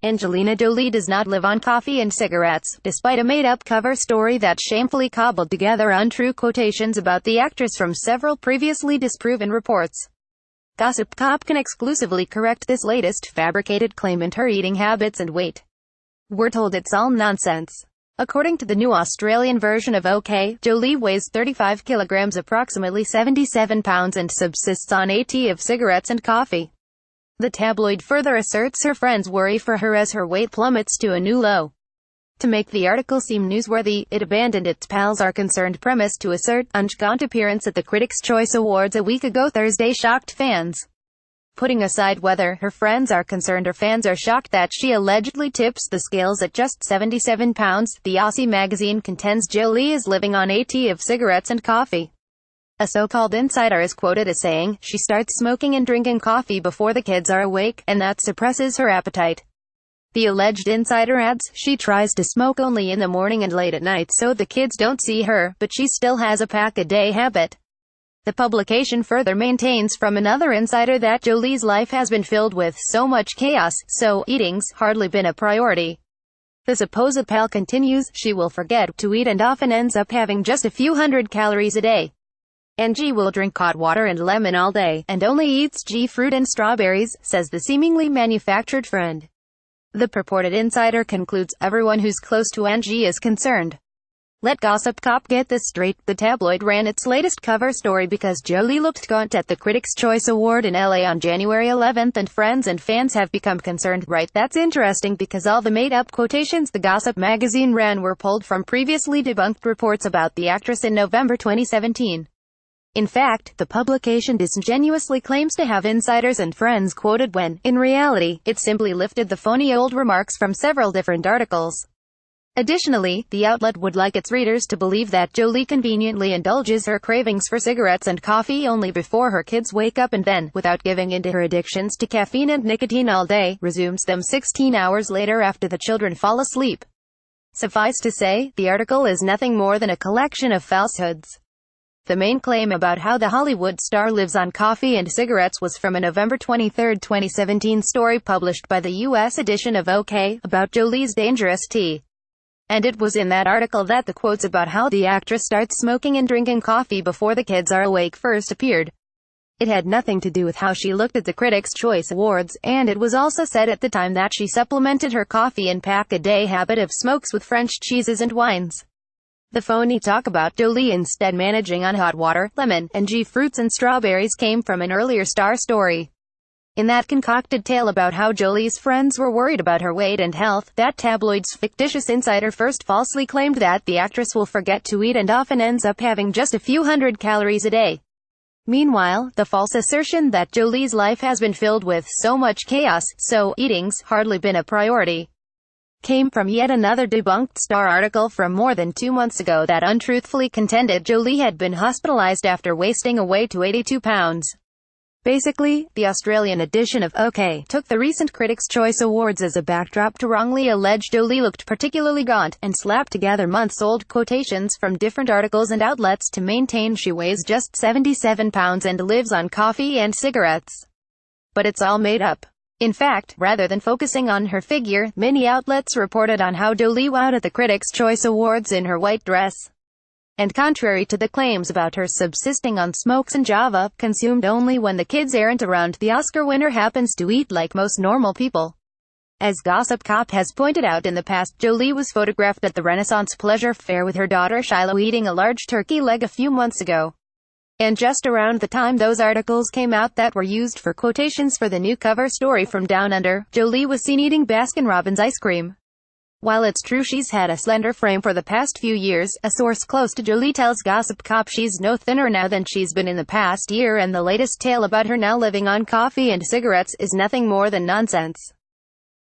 Angelina Jolie does not live on coffee and cigarettes, despite a made-up cover story that shamefully cobbled together untrue quotations about the actress from several previously disproven reports. Gossip Cop can exclusively correct this latest fabricated claim and her eating habits and weight. We're told it's all nonsense. According to the new Australian version of OK, Jolie weighs 35 kilograms, approximately 77 pounds, and subsists on 80 of cigarettes and coffee. The tabloid further asserts her friends worry for her as her weight plummets to a new low. To make the article seem newsworthy, it abandoned its pals are concerned premise to assert unchaunt appearance at the Critics' Choice Awards a week ago Thursday shocked fans. Putting aside whether her friends are concerned or fans are shocked that she allegedly tips the scales at just 77 pounds, the Aussie magazine contends Jolie is living on 80 of cigarettes and coffee. A so-called insider is quoted as saying, she starts smoking and drinking coffee before the kids are awake, and that suppresses her appetite. The alleged insider adds, she tries to smoke only in the morning and late at night so the kids don't see her, but she still has a pack-a-day habit. The publication further maintains from another insider that Jolie's life has been filled with so much chaos, so eating's hardly been a priority. The supposed pal continues, she will forget to eat and often ends up having just a few hundred calories a day. Angie will drink hot water and lemon all day, and only eats fruit and strawberries, says the seemingly manufactured friend. The purported insider concludes, everyone who's close to Angie is concerned. Let Gossip Cop get this straight, the tabloid ran its latest cover story because Jolie looked gaunt at the Critics' Choice Award in LA on January 11th and friends and fans have become concerned. Right, that's interesting because all the made-up quotations the Gossip magazine ran were pulled from previously debunked reports about the actress in November 2017. In fact, the publication disingenuously claims to have insiders and friends quoted when, in reality, it simply lifted the phony old remarks from several different articles. Additionally, the outlet would like its readers to believe that Jolie conveniently indulges her cravings for cigarettes and coffee only before her kids wake up and then, without giving in to her addictions to caffeine and nicotine all day, resumes them 16 hours later after the children fall asleep. Suffice to say, the article is nothing more than a collection of falsehoods. The main claim about how the Hollywood star lives on coffee and cigarettes was from a November 23, 2017 story published by the U.S. edition of OK, about Jolie's dangerous tea. And it was in that article that the quotes about how the actress starts smoking and drinking coffee before the kids are awake first appeared. It had nothing to do with how she looked at the Critics' Choice Awards, and it was also said at the time that she supplemented her coffee and pack-a-day habit of smokes with French cheeses and wines. The phony talk about Jolie instead managing on hot water, lemon, and fruits and strawberries came from an earlier star story. In that concocted tale about how Jolie's friends were worried about her weight and health, that tabloid's fictitious insider first falsely claimed that the actress will forget to eat and often ends up having just a few hundred calories a day. Meanwhile, the false assertion that Jolie's life has been filled with so much chaos, so eating's hardly been a priority, came from yet another debunked Star article from more than 2 months ago that untruthfully contended Jolie had been hospitalized after wasting away to 82 pounds. Basically, the Australian edition of OK took the recent Critics' Choice Awards as a backdrop to wrongly allege Jolie looked particularly gaunt, and slapped together months-old quotations from different articles and outlets to maintain she weighs just 77 pounds and lives on coffee and cigarettes. But it's all made up. In fact, rather than focusing on her figure, many outlets reported on how Jolie wowed at the Critics' Choice Awards in her white dress. And contrary to the claims about her subsisting on smokes and Java, consumed only when the kids aren't around, the Oscar winner happens to eat like most normal people. As Gossip Cop has pointed out in the past, Jolie was photographed at the Renaissance Pleasure Fair with her daughter Shiloh eating a large turkey leg a few months ago. And just around the time those articles came out that were used for quotations for the new cover story from Down Under, Jolie was seen eating Baskin-Robbins ice cream. While it's true she's had a slender frame for the past few years, a source close to Jolie tells Gossip Cop she's no thinner now than she's been in the past year, and the latest tale about her now living on coffee and cigarettes is nothing more than nonsense.